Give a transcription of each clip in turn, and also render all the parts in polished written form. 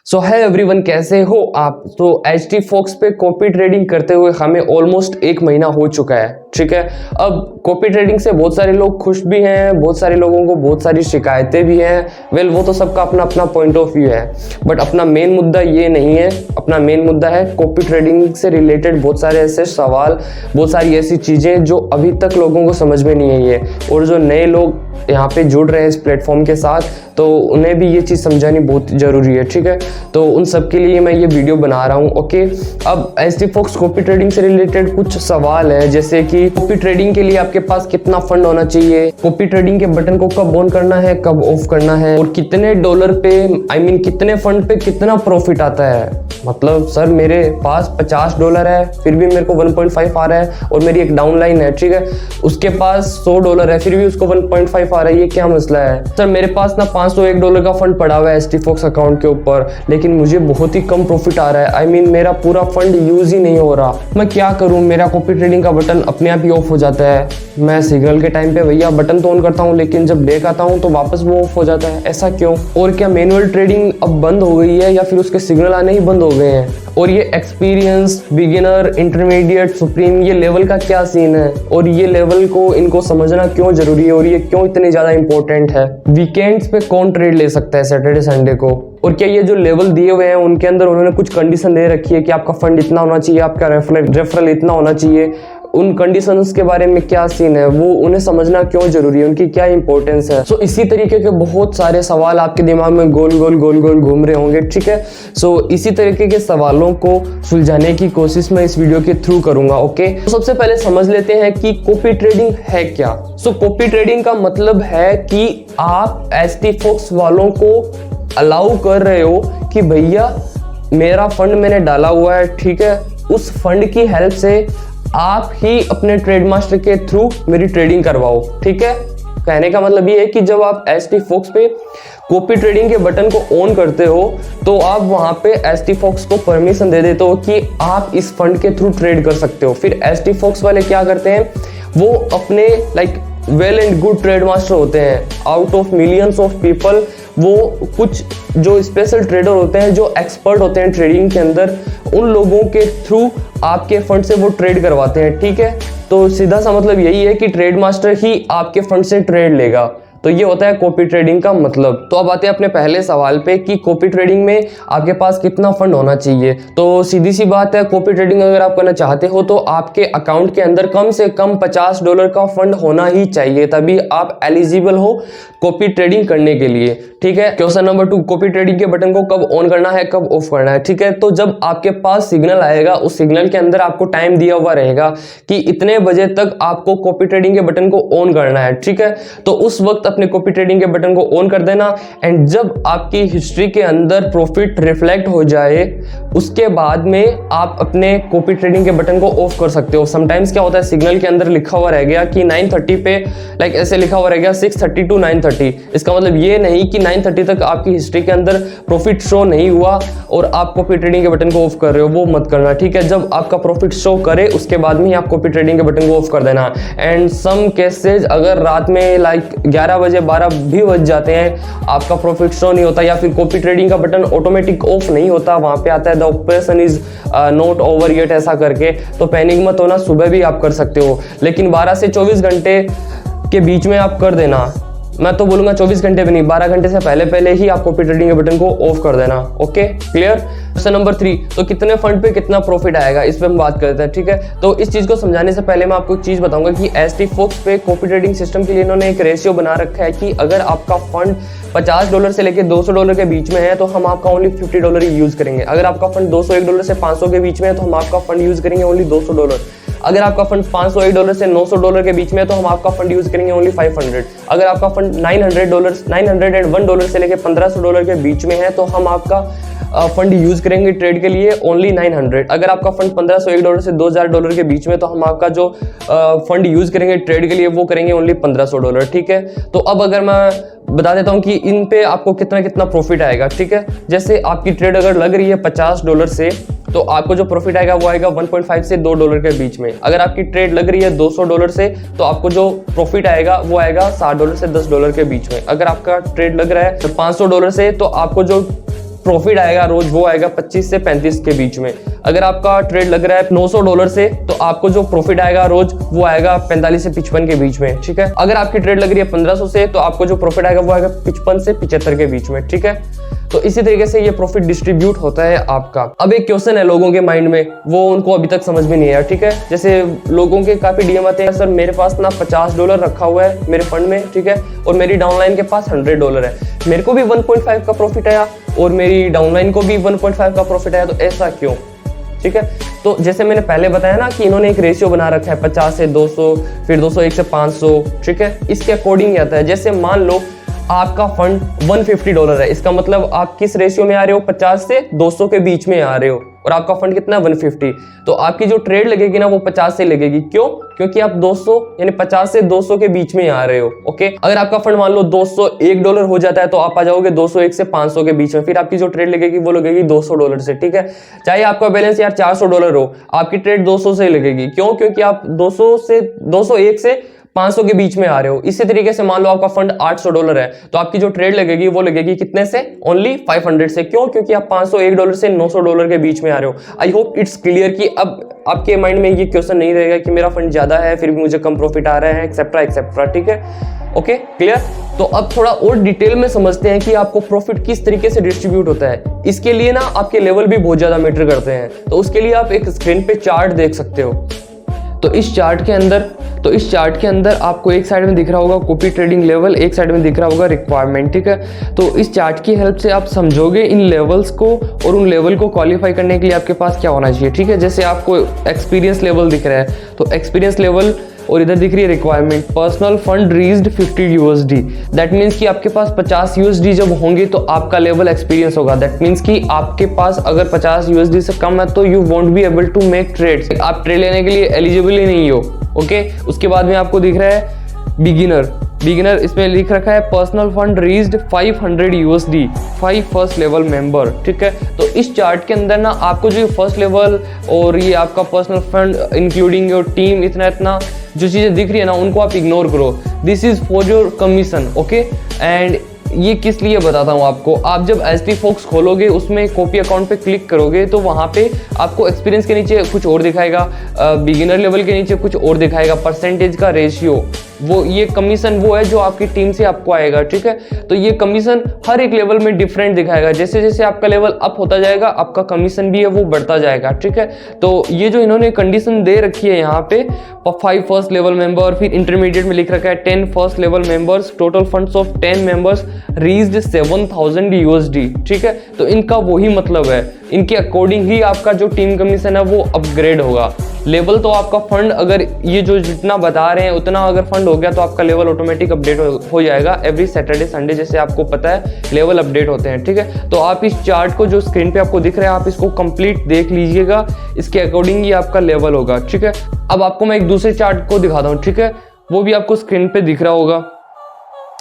सो है एवरीवन, कैसे हो आप। तो HT Fox पे कॉपी ट्रेडिंग करते हुए हमें ऑलमोस्ट 1 महीना हो चुका है। ठीक है, अब कॉपी ट्रेडिंग से बहुत सारे लोग खुश भी हैं, बहुत सारे लोगों को बहुत सारी शिकायतें भी हैं। वेल, वो तो सबका अपना अपना पॉइंट ऑफ व्यू है, बट अपना मेन मुद्दा ये नहीं है। अपना मेन मुद्दा है कॉपी ट्रेडिंग से रिलेटेड बहुत सारे ऐसे सवाल, बहुत सारी ऐसी चीज़ें जो अभी तक लोगों को समझ में नहीं आई है, और जो नए लोग यहाँ पे जुड़ रहे हैं इस प्लेटफॉर्म के साथ, तो उन्हें भी ये चीज़ समझानी बहुत ज़रूरी है। ठीक है, तो उन सब के लिए मैं ये वीडियो बना रहा हूँ। ओके, अब HT Fox कॉपी ट्रेडिंग से रिलेटेड कुछ सवाल है, जैसे कि कॉपी ट्रेडिंग के लिए आपके पास कितना फंड होना चाहिए, कॉपी ट्रेडिंग के बटन को कब ऑन करना है, कब ऑफ करना है, और कितने डॉलर पे कितने फंड पे कितना प्रॉफिट आता है। मतलब सर, मेरे पास $50 है, फिर भी मेरे को 1.5 आ रहा है, और मेरी एक डाउनलाइन है, ठीक है, उसके पास $100 है, फिर भी उसको 1.5 आ रहा है। ये क्या मसला है सर? मेरे पास ना $501 का फंड पड़ा हुआ है HT Fox अकाउंट के ऊपर, लेकिन मुझे बहुत ही कम प्रॉफिट आ रहा है। मेरा पूरा फंड यूज ही नहीं हो रहा। मैं क्या करूं? मेरा कॉपी ट्रेडिंग का बटन अपने आप ही ऑफ हो जाता है। मैं सिग्नल के टाइम पे भैया बटन तो ऑन करता हूं, लेकिन जब बैक आता हूं तो वापस वो ऑफ हो जाता है। ऐसा क्यों? और क्या मैनुअल ट्रेडिंग अब बंद हो गई है, या फिर उसके सिग्नल आने ही बंद हो गए हैं? और ये एक्सपीरियंस, बिगिनर, इंटरमीडिएट, सुप्रीम, ये लेवल का क्या सीन है, और ये लेवल को इनको समझना क्यों जरूरी है, और ये क्यों इतनी ज्यादा इंपॉर्टेंट है? वीकेंड्स पे कौन ट्रेड ले सकता है सैटरडे संडे को? और क्या ये जो लेवल दिए हुए हैं उनके अंदर उन्होंने कुछ कंडीशन दे रखी है कि आपका फंड इतना होना चाहिए, आपका रेफरल इतना होना चाहिए? उन कंडीशंस के बारे में क्या सीन है, वो उन्हें समझना क्यों जरूरी है, उनकी क्या इंपॉर्टेंस है? सो इसी तरीके के बहुत सारे सवाल आपके दिमाग में गोल गोल घूम रहे होंगे। ठीक है, सो इसी तरीके के सवालों को सुलझाने की कोशिश मैं इस वीडियो के थ्रू करूंगा। ओके, तो सबसे पहले समझ लेते हैं कि कॉपी ट्रेडिंग है क्या। सो कॉपी ट्रेडिंग का मतलब है कि आप HT Fox वालों को अलाउ कर रहे हो कि भैया मेरा फंड मैंने डाला हुआ है, ठीक है, उस फंड की हेल्प से आप ही अपने ट्रेड मास्टर के थ्रू मेरी ट्रेडिंग करवाओ। ठीक है, कहने का मतलब ये है कि जब आप HT Fox पे कॉपी ट्रेडिंग के बटन को ऑन करते हो, तो आप वहां पे HT Fox को परमिशन दे देते हो कि आप इस फंड के थ्रू ट्रेड कर सकते हो। फिर HT Fox वाले क्या करते हैं, वो अपने well and good trade master होते हैं, out of millions of people, वो कुछ जो स्पेशल ट्रेडर होते हैं, जो एक्सपर्ट होते हैं ट्रेडिंग के अंदर, उन लोगों के थ्रू आपके फंड से वो ट्रेड करवाते हैं। ठीक है, तो सीधा सा मतलब यही है कि ट्रेड मास्टर ही आपके फंड से ट्रेड लेगा। तो ये होता है कॉपी ट्रेडिंग का मतलब। तो अब आते हैं अपने पहले सवाल पे कि कॉपी ट्रेडिंग में आपके पास कितना फंड होना चाहिए। तो सीधी सी बात है, कॉपी ट्रेडिंग अगर आप करना चाहते हो तो आपके अकाउंट के अंदर कम से कम $50 का फंड होना ही चाहिए, तभी आप एलिजिबल हो कॉपी ट्रेडिंग करने के लिए। ठीक है, क्वेश्चन नंबर 2, कॉपी ट्रेडिंग के बटन को कब ऑन करना है, कब ऑफ करना है। ठीक है, तो जब आपके पास सिग्नल आएगा, उस सिग्नल के अंदर आपको टाइम दिया हुआ रहेगा कि इतने बजे तक आपको कॉपी ट्रेडिंग के बटन को ऑन करना है। ठीक है, तो उस वक्त अपने कॉपी ट्रेडिंग के बटन को ऑन कर देना, एंड जब आपकी हिस्ट्री के अंदर प्रॉफिट रिफ्लेक्ट हो जाए, उसके बाद में आप अपने कॉपी ट्रेडिंग के बटन को ऑफ कर सकते हो। समटाइम्स क्या होता है, सिग्नल के अंदर लिखा हुआ रह गया कि 9:30 पे, ऐसे लिखा हुआ रह गया 6:30 to 9:30। इसका मतलब ये नहीं कि 9:30 तक आपकी हिस्ट्री के अंदर प्रॉफिट शो नहीं हुआ और आप कॉपी ट्रेडिंग के बटन को ऑफ कर रहे हो, वो मत करना। ठीक है, जब आपका प्रॉफिट शो करे उसके बाद में ही आप कॉपी ट्रेडिंग के बटन को ऑफ कर देना। एंड सम केसेज अगर रात में 11 बजे 12 भी बज जाते हैं, आपका प्रॉफिट शो नहीं होता, या फिर कॉपी ट्रेडिंग का बटन ऑटोमेटिक ऑफ नहीं होता, वहां पे आता है the operation is not over yet ऐसा करके, तो पैनिक मत होना, सुबह भी आप कर सकते हो, लेकिन 12 से 24 घंटे के बीच में आप कर देना। मैं तो बोलूंगा 24 घंटे भी नहीं, 12 घंटे से पहले ही आप कॉपी ट्रेडिंग के बटन को ऑफ कर देना। Okay, clear. क्वेश्चन नंबर 3, तो कितने फंड पे कितना प्रॉफिट आएगा, इस पे हम बात करते हैं। ठीक है, तो इस चीज को समझाने से पहले मैं आपको एक चीज बताऊंगा कि HT Fox पे कॉपी ट्रेडिंग सिस्टम के लिए इन्होंने एक रेशियो बना रखा है कि अगर आपका फंड $50 से लेके $200 के बीच में है, तो हम आपका ओनली $50 ही यूज करेंगे। अगर आपका फंड $201 से $500 के बीच में है, तो हम आपका फंड यूज करेंगे ओनली $200। अगर आपका फंड $501 से $900 के बीच में है, तो हम आपका फंड यूज करेंगे ओनली $500। अगर आपका फंड $901 से लेके $1500 के बीच में है, तो हम आपका फंड यूज करेंगे ट्रेड के लिए ओनली $900। अगर आपका फंड $1501 से $2000 के बीच में, तो हम आपका जो फंड यूज करेंगे ट्रेड के लिए वो करेंगे ओनली $1500। ठीक है, तो अब अगर मैं बता देता हूं कि इन पे आपको कितना कितना प्रॉफिट आएगा। ठीक है, जैसे आपकी ट्रेड अगर लग रही है $50 से, तो आपको जो प्रॉफिट आएगा वो आएगा 1.5 से $2 के बीच में। अगर आपकी ट्रेड लग रही है $200 से, तो आपको जो प्रॉफिट आएगा वो आएगा $60 से $10 के बीच में। अगर आपका ट्रेड लग रहा है $500 से, तो आपको जो प्रॉफिट आएगा रोज वो आएगा 25 से 35 के बीच में। अगर आपका ट्रेड लग रहा है $900 से, तो आपको जो प्रॉफिट आएगा रोज वो आएगा 45 से 55 के बीच में, ठीक है। अगर आपकी ट्रेड लग रही है 1500 से, तो आपको जो प्रॉफिट आएगा वो आएगा 55 से 75 के बीच में, ठीक है। तो इसी तरीके से ये प्रॉफिट डिस्ट्रीब्यूट होता है आपका। अब एक क्वेश्चन है लोगों के माइंड में, वो उनको अभी तक समझ में नहीं आया, ठीक है। जैसे लोगों के काफी डीएम आते हैं, सर मेरे पास ना $50 रखा हुआ है मेरे फंड में, ठीक है, और मेरी डाउनलाइन के पास $100 है, मेरे को भी 1.5 का प्रॉफिट आया और मेरी डाउनलाइन को भी 1.5 का प्रॉफिट आया, तो ऐसा क्यों, ठीक है। तो जैसे मैंने पहले बताया ना कि इन्होंने एक रेशियो बना रखा है 50 से 200, फिर 201 से 500, ठीक है। इसके अकॉर्डिंग आता है, जैसे मान लो आपका फंड $150 है, इसका मतलब आप किस रेशियो में आ रहे हो, 50 से 200 के बीच में आ रहे हो, और आपका फंड कितना है 150, तो आपकी जो ट्रेड लगेगी ना वो 50 से लगेगी। क्यों? क्योंकि आप 200 यानी 50 से 200 के बीच में आ रहे हो, ओके। अगर आपका फंड मान लो $201 हो जाता है, तो आप आ जाओगे 201 से 500 के बीच में, फिर आपकी जो ट्रेड लगेगी वो लगेगी $200 से, ठीक है। चाहे आपका बैलेंस यार $400 हो, आपकी ट्रेड 200 से लगेगी। क्यों? क्योंकि आप 201 से 500 के बीच में आ रहे हो। इसी तरीके से मान लो आपका फंड $800 है, तो आपकी जो ट्रेड लगेगी वो लगेगी कितने से, ओनली 500 से। क्यों? क्योंकि आप $501 से $900 के बीच में आ रहे हो। आई होप इट्स क्लियर कि अब आपके माइंड में ये क्वेश्चन नहीं रहेगा कि मेरा फंड ज्यादा है फिर भी मुझे कम प्रॉफिट आ रहा है, एक्सेट्रा एक्सेट्रा, ठीक है। Okay, clear. तो अब थोड़ा और डिटेल में समझते हैं कि आपको प्रॉफिट किस तरीके से डिस्ट्रीब्यूट होता है। इसके लिए ना आपके लेवल भी बहुत ज्यादा मैटर करते हैं, तो उसके लिए आप एक स्क्रीन पे चार्ट देख सकते हो। तो इस चार्ट के अंदर आपको एक साइड में दिख रहा होगा कॉपी ट्रेडिंग लेवल, एक साइड में दिख रहा होगा रिक्वायरमेंट, ठीक है। तो इस चार्ट की हेल्प से आप समझोगे इन लेवल्स को, और उन लेवल को क्वालिफाई करने के लिए आपके पास क्या होना चाहिए, ठीक है। जैसे आपको एक्सपीरियंस लेवल दिख रहा है, तो एक्सपीरियंस लेवल, और इधर दिख रही है requirement, personal fund reached $50। That means कि आपके पास $50 जब होंगे तो आपका लेवल एक्सपीरियंस होगा। दैट मीन्स कि आपके पास अगर $50 से कम है तो you won't be able to make trades, आप ट्रेड लेने के लिए एलिजिबल ही नहीं हो, ओके। उसके बाद में आपको दिख रहा है बिगिनर, इसमें लिख रखा है personal fund reached $500, 5 first level member, ठीक है। तो इस चार्ट के अंदर ना आपको जो फर्स्ट लेवल और ये आपका personal fund including your team, इतना जो चीजें दिख रही है ना उनको आप इग्नोर करो। This is for your commission, okay. And ये किस लिए बताता हूँ आपको, आप जब HT Fox खोलोगे उसमें कॉपी अकाउंट पे क्लिक करोगे तो वहाँ पे आपको एक्सपीरियंस के नीचे कुछ और दिखाएगा, बिगिनर लेवल के नीचे कुछ और दिखाएगा, परसेंटेज का रेशियो, वो ये कमीशन वो है जो आपकी टीम से आपको आएगा, ठीक है। तो ये कमीशन हर एक लेवल में डिफरेंट दिखाएगा, जैसे जैसे आपका लेवल अप होता जाएगा आपका कमीशन भी है वो बढ़ता जाएगा, ठीक है। तो ये जो इन्होंने कंडीशन दे रखी है यहाँ पे 5 फर्स्ट लेवल मेंबर, फिर इंटरमीडिएट में लिख रखा है 10 first level members, total funds of 10 members reached $7,000, ठीक है। तो इनका वही मतलब है, इनके अकॉर्डिंग ही आपका जो टीम कमीशन है वो अपग्रेड होगा। लेवल तो आपका फंड अगर ये जो जितना बता रहे हैं उतना अगर फंड हो गया तो आपका लेवल ऑटोमेटिक अपडेट हो जाएगा। एवरी सैटरडे संडे जैसे आपको पता है लेवल अपडेट होते हैं, ठीक है। तो आप इस चार्ट को जो स्क्रीन पे आपको दिख रहा है आप इसको कंप्लीट देख लीजिएगा, इसके अकॉर्डिंग ही आपका लेवल होगा, ठीक है। अब आपको मैं एक दूसरे चार्ट को दिखाता हूँ, ठीक है, वो भी आपको स्क्रीन पे दिख रहा होगा।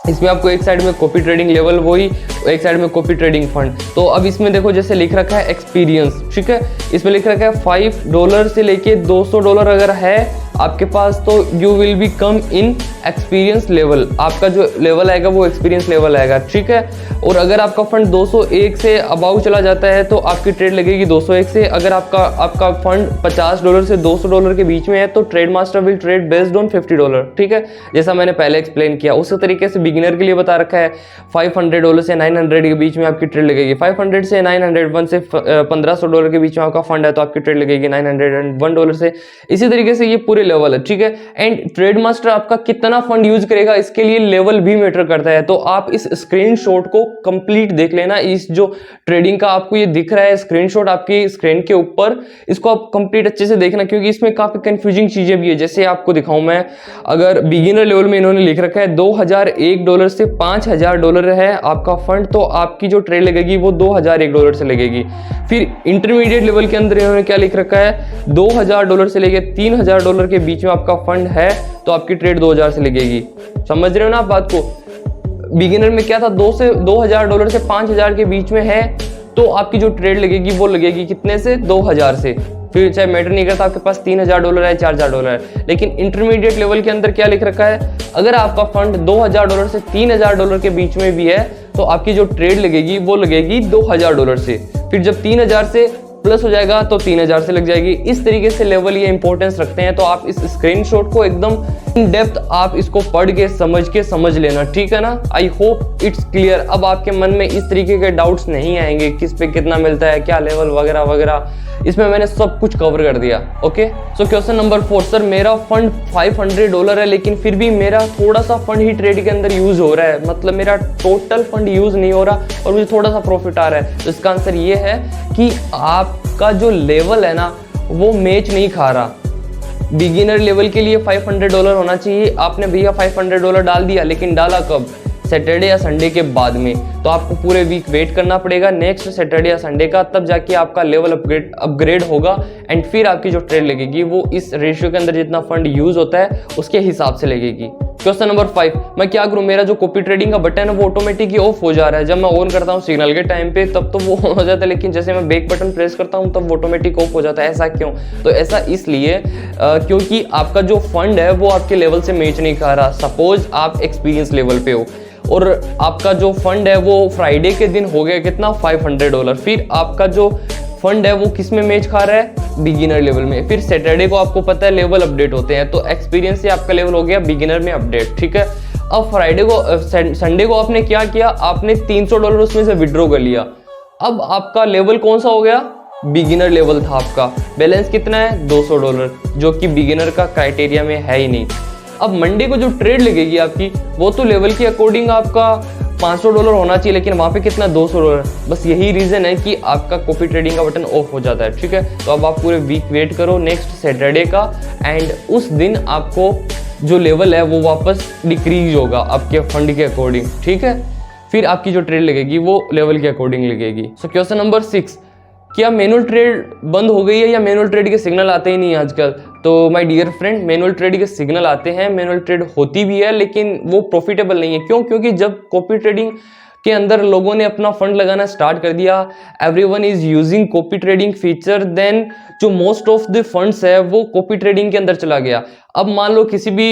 इसमें आपको एक साइड में कॉपी ट्रेडिंग लेवल वही, एक साइड में कॉपी ट्रेडिंग फंड। तो अब इसमें देखो जैसे लिख रखा है एक्सपीरियंस, ठीक है, इसमें लिख रखा है $5 से लेके $200 अगर है आपके पास तो you will be come in experience level, आपका जो लेवल आएगा वो एक्सपीरियंस लेवल आएगा, ठीक है। और अगर आपका फंड 201 से अबाउ चला जाता है तो आपकी ट्रेड लगेगी 201 से। अगर आपका फंड $50 से $200 के बीच में है तो trade master will trade based on $50, ठीक है, जैसा मैंने पहले एक्सप्लेन किया। उसी तरीके से बिगिनर के लिए बता रखा है $500 से $900 के बीच में आपकी ट्रेड लगेगी, 500 से 901 से $1500 के बीच में आपका फंड है तो आपकी ट्रेड लगेगी $901 से। इसी तरीके से ये पूरे लेवल है, ठीक है। एंड ट्रेड मास्टर आपका कितना फंड यूज करेगा इसके लिए लेवल भी मैटर करता है। तो आप इस स्क्रीनशॉट को कंप्लीट देख लेना, इस जो ट्रेडिंग का आपको ये दिख रहा है स्क्रीनशॉट आपकी स्क्रीन के ऊपर, इसको आप कंप्लीट अच्छे से देखना क्योंकि इसमें काफी कंफ्यूजिंग चीजें भी है। जैसे आपको दिखाऊं मैं, अगर बिगिनर लेवल में इन्होंने लिख रखा है $2001 से $5000 है आपका फंड, तो आपकी जो ट्रेड लगेगी वो $2001 से लगेगी। फिर इंटरमीडिएट लेवल के अंदर इन्होंने क्या लिख रखा है, $2000 से लेके $3000 के बीच में आपका फंड है तो आपकी ट्रेड 2000 से लगेगी। समझ रहे हो ना आप बात को। बिगिनर में क्या था, $2000 से $5000 के बीच में है तो आपकी जो ट्रेड लगेगी वो लगेगी कितने से, 2000 से। फिर चाहे मैटर नहीं करता आपके पास $3000 है $4000 है। लेकिन इंटरमीडिएट लेवल के अंदर क्या लिख रखा है, अगर आपका फंड $2000 से $3000 के बीच में भी है तो आपकी जो ट्रेड लगेगी वो लगेगी $2000 से, फिर जब 3000 से प्लस हो जाएगा तो 3000 से लग जाएगी। इस तरीके से लेवल ये इंपॉर्टेंस रखते हैं। तो आप इस स्क्रीनशॉट को एकदम इन डेप्थ आप इसको पढ़ के समझ लेना, ठीक है ना। I hope it's clear. अब आपके मन में इस तरीके के डाउट्स नहीं आएंगे, किस पे कितना मिलता है, क्या लेवल वगैरह वगैरह, इसमें मैंने सब कुछ कवर कर दिया। Okay, so question number 4, sir मेरा फंड $500 है लेकिन फिर भी मेरा थोड़ा सा फंड ही ट्रेड के अंदर यूज हो रहा है, मतलब मेरा टोटल फंड यूज नहीं हो रहा और मुझे थोड़ा सा प्रॉफिट आ रहा है। तो इसका आंसर ये है कि आपका जो लेवल है ना वो मैच नहीं खा रहा। बिगिनर लेवल के लिए $500 होना चाहिए। आपने भैया $500 डाल दिया, लेकिन डाला कब? सैटरडे या संडे के बाद में। तो आपको पूरे वीक वेट करना पड़ेगा नेक्स्ट सैटरडे या संडे का, तब जाके आपका लेवल अपग्रेड होगा एंड फिर आपकी जो ट्रेड लगेगी वो इस रेशियो के अंदर जितना फंड यूज होता है उसके हिसाब से लगेगी। क्वेश्चन नंबर 5, मैं क्या करूं, मेरा जो कॉपी ट्रेडिंग का बटन है वो ऑटोमेटिक ही ऑफ हो जा रहा है। जब मैं ऑन करता हूं सिग्नल के टाइम पे तब तो वो ऑन हो जाता है, लेकिन जैसे मैं बैक बटन प्रेस करता हूं तब ऑटोमेटिक ऑफ हो जाता है। ऐसा क्यों? तो ऐसा इसलिए क्योंकि आपका जो फंड है वो आपके लेवल से मैच नहीं खा रहा। सपोज आप एक्सपीरियंस लेवल पे हो और आपका जो फंड है वो फ्राइडे के दिन हो गया कितना, $500। फिर आपका जो फंड है वो किस में मैच खा रहा है? बिगिनर लेवल में। फिर सैटरडे को आपको पता है लेवल अपडेट होते हैं, तो एक्सपीरियंस से आपका लेवल हो गया बिगिनर में अपडेट, ठीक है। अब फ्राइडे को संडे को आपने क्या किया, आपने $300 उसमें से विड्रॉ कर लिया। अब आपका लेवल कौन सा हो गया? बिगिनर लेवल था आपका। बैलेंस कितना है? $200, जो कि बिगिनर का क्राइटेरिया में है ही नहीं। अब मंडे को जो ट्रेड लगेगी आपकी वो तो लेवल के अकॉर्डिंग आपका $500 होना चाहिए, लेकिन वहाँ पे कितना $200। बस यही रीज़न है कि आपका कॉपी ट्रेडिंग का बटन ऑफ हो जाता है, ठीक है। तो अब आप पूरे वीक वेट करो नेक्स्ट सैटरडे का एंड उस दिन आपको जो लेवल है वो वापस डिक्रीज होगा आपके फंड के अकॉर्डिंग, ठीक है। फिर आपकी जो ट्रेड लगेगी वो लेवल के अकॉर्डिंग लगेगी। सो क्वेश्चन नंबर 6, क्या मैनुअल ट्रेड बंद हो गई है या मैनुअल ट्रेड के सिग्नल आते ही नहीं आजकल? तो my dear friend, manual trade के सिग्नल आते हैं, मैनुअल ट्रेड होती भी है, लेकिन वो प्रॉफिटेबल नहीं है। क्यों? क्योंकि जब कॉपी ट्रेडिंग के अंदर लोगों ने अपना फंड लगाना स्टार्ट कर दिया, everyone is using copy trading feature, then जो मोस्ट ऑफ द फंड्स है वो कॉपी ट्रेडिंग के अंदर चला गया। अब मान लो किसी भी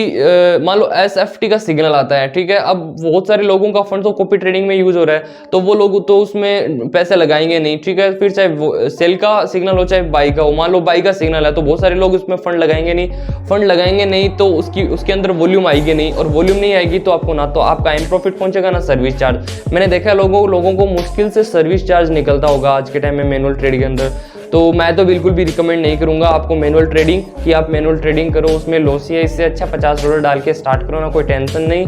मान लो SFT का सिग्नल आता है, ठीक है। अब बहुत सारे लोगों का फंड तो कॉपी ट्रेडिंग में यूज हो रहा है, तो वो लोग तो उसमें पैसे लगाएंगे नहीं, ठीक है। फिर चाहे सेल का सिग्नल हो चाहे बाई का हो, मान लो बाई का सिग्नल है तो बहुत सारे लोग उसमें फंड लगाएंगे नहीं, तो उसके अंदर वॉल्यूम आएगी नहीं, और वॉल्यूम नहीं आएगी तो आपको ना तो आपका एम प्रॉफिट पहुंचेगा ना सर्विस चार्ज। मैंने देखा है लोगों को मुश्किल से सर्विस चार्ज निकलता होगा आज के टाइम में मैनुअल ट्रेड के अंदर। तो मैं तो बिल्कुल भी रिकमेंड नहीं करूंगा आपको मैनुअल ट्रेडिंग, कि आप मैनुअल ट्रेडिंग करो, उसमें लॉस ही है। इससे अच्छा $50 डाल के स्टार्ट करो ना, कोई टेंशन नहीं।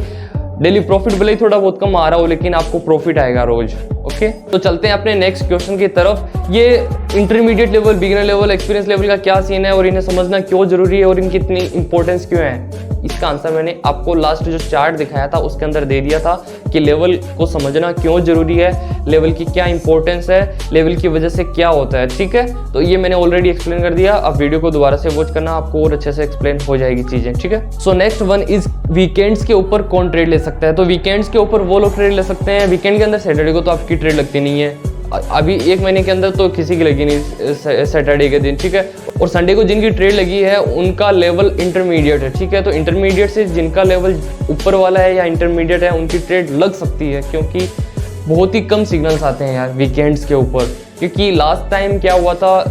डेली प्रॉफिट भले ही थोड़ा बहुत कम आ रहा हो लेकिन आपको प्रॉफिट आएगा रोज। ओके, तो चलते हैं अपने नेक्स्ट क्वेश्चन की तरफ। ये intermediate level, beginner level, experience level का क्या सीन है और इन्हें समझना क्यों जरूरी है और इनकी इतनी इंपॉर्टेंस क्यों है? इसका आंसर मैंने आपको लास्ट जो चार्ट दिखाया था उसके अंदर दे दिया था कि लेवल को समझना क्यों जरूरी है, लेवल की क्या इंपॉर्टेंस है, लेवल की वजह से क्या होता है, ठीक है। तो ये मैंने ऑलरेडी एक्सप्लेन कर दिया, आप वीडियो को दोबारा से वॉच करना, आपको और अच्छे से एक्सप्लेन हो जाएगी चीजें, ठीक है। So next one is weekends के ऊपर कौन ट्रेड ले सकता है? तो वीकेंड्स के ऊपर वो लोग ट्रेड ले सकते हैं, वीकेंड के अंदर सैटरडे को तो आपकी ट्रेड लगती नहीं है, अभी एक महीने के अंदर तो किसी की लगी नहीं सैटरडे के दिन, ठीक है। और संडे को जिनकी ट्रेड लगी है उनका लेवल इंटरमीडिएट है, ठीक है। तो इंटरमीडिएट से जिनका लेवल ऊपर वाला है या इंटरमीडिएट है उनकी ट्रेड लग सकती है, क्योंकि बहुत ही कम सिग्नल्स आते हैं यार वीकेंड्स के ऊपर। क्योंकि लास्ट टाइम क्या हुआ था,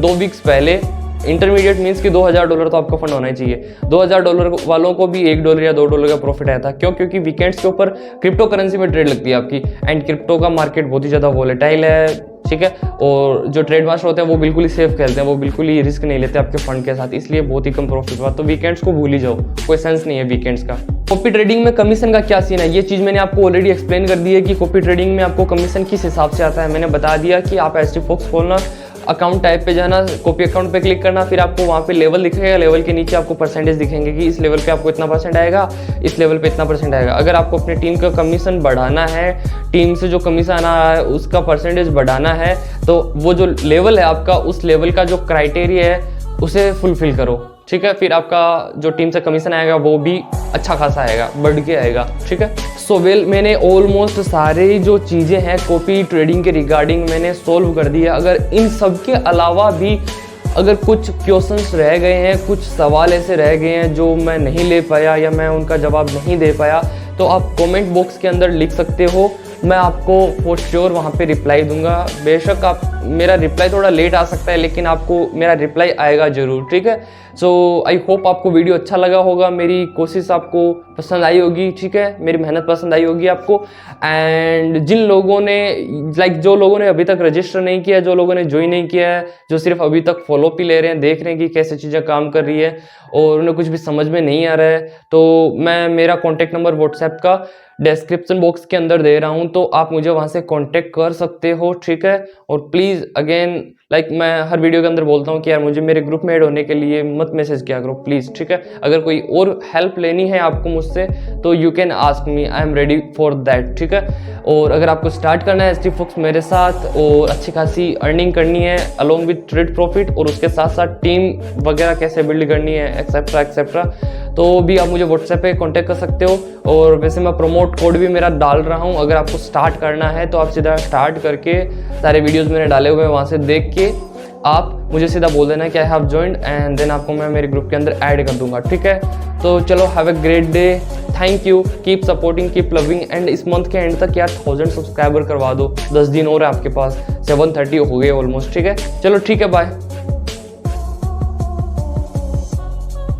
2 वीक्स पहले, इंटरमीडिएट मीन्स कि $2000 तो आपका फंड होना ही चाहिए। $2000 वालों को भी $1 या $2 का प्रॉफिट आया था। क्यों? क्योंकि वीकेंड्स के ऊपर क्रिप्टो करेंसी में ट्रेड लगती है आपकी, एंड क्रिप्टो का मार्केट बहुत ही ज़्यादा वोलेटाइल है, ठीक है। और जो ट्रेड मास्टर होते हैं वो बिल्कुल ही सेफ खेलते हैं, वो बिल्कुल ही रिस्क नहीं लेते आपके फंड के साथ, इसलिए बहुत ही कम प्रॉफिट हुआ। तो वीकेंड्स को भूल ही जाओ, कोई सेंस नहीं है वीकेंड्स का। कॉपी ट्रेडिंग में कमीशन का क्या सीन है? ये चीज़ मैंने आपको ऑलरेडी एक्सप्लेन कर दी है कि कॉपी ट्रेडिंग में आपको कमीशन किस हिसाब से आता है। मैंने बता दिया कि आप ST Fox खोलना, अकाउंट टाइप पे जाना, कॉपी अकाउंट पे क्लिक करना, फिर आपको वहाँ पे लेवल दिखेगा, लेवल के नीचे आपको परसेंटेज दिखेंगे कि इस लेवल पे आपको इतना परसेंट आएगा, इस लेवल पे इतना परसेंट आएगा। अगर आपको अपनी टीम का कमीशन बढ़ाना है, टीम से जो कमीशन आ रहा है उसका परसेंटेज बढ़ाना है, तो वो जो लेवल है आपका, उस लेवल का जो क्राइटेरिया है उसे फुलफिल करो, ठीक है। फिर आपका जो टीम से कमीशन आएगा वो भी अच्छा खासा आएगा, बढ़ के आएगा, ठीक है। सो वेल, मैंने ऑलमोस्ट सारे जो चीज़ें हैं कॉपी ट्रेडिंग के रिगार्डिंग मैंने सोल्व कर दिया। अगर इन सब के अलावा भी अगर कुछ क्वेश्चंस रह गए हैं, कुछ सवाल ऐसे रह गए हैं जो मैं नहीं ले पाया या मैं उनका जवाब नहीं दे पाया, तो आप कमेंट बॉक्स के अंदर लिख सकते हो मैं आपको फॉर श्योर वहाँ पे रिप्लाई दूंगा। बेशक आप मेरा रिप्लाई थोड़ा लेट आ सकता है, लेकिन आपको मेरा रिप्लाई आएगा ज़रूर, ठीक है। सो आई होप आपको वीडियो अच्छा लगा होगा, मेरी कोशिश आपको पसंद आई होगी, ठीक है, मेरी मेहनत पसंद आई होगी आपको। एंड जिन लोगों ने जो लोगों ने अभी तक रजिस्टर नहीं किया, जो लोगों ने ज्वाइन नहीं किया है, जो सिर्फ अभी तक फॉलो भी ले रहे हैं, देख रहे हैं कि कैसे चीज़ें काम कर रही है और उन्हें कुछ भी समझ में नहीं आ रहा है, तो मैं मेरा कॉन्टैक्ट नंबर व्हाट्सएप का डिस्क्रिप्शन बॉक्स के अंदर दे रहा हूं, तो आप मुझे वहां से कांटेक्ट कर सकते हो, ठीक है। और प्लीज़ अगेन मैं हर वीडियो के अंदर बोलता हूं कि यार मुझे मेरे ग्रुप में ऐड होने के लिए मत मैसेज किया करो प्लीज़, ठीक है। अगर कोई और हेल्प लेनी है आपको मुझसे तो you can ask me, I am ready for that, ठीक है। और अगर आपको स्टार्ट करना है ST Fox मेरे साथ और अच्छी खासी अर्निंग करनी है अलोंग विद ट्रेड प्रॉफिट, और उसके साथ साथ टीम वगैरह कैसे बिल्ड करनी है एक्सेट्रा एक्सेट्रा, तो भी आप मुझे व्हाट्सएप पे कांटेक्ट कर सकते हो। और वैसे मैं प्रोमोट कोड भी मेरा डाल रहा हूँ, अगर आपको स्टार्ट करना है तो आप सीधा स्टार्ट करके सारे वीडियोस मैंने डाले हुए हैं वहाँ से देख के आप मुझे सीधा बोल देना कि I have joined, and then आपको मैं मेरे ग्रुप के अंदर ऐड कर दूंगा, ठीक है। तो चलो, have a great day, thank you, keep supporting, keep loving, and इस मंथ के एंड तक यार 1000 सब्सक्राइबर करवा दो, 10 दिन और है आपके पास, 730 हो गए ऑलमोस्ट, ठीक है। चलो ठीक है, बाय।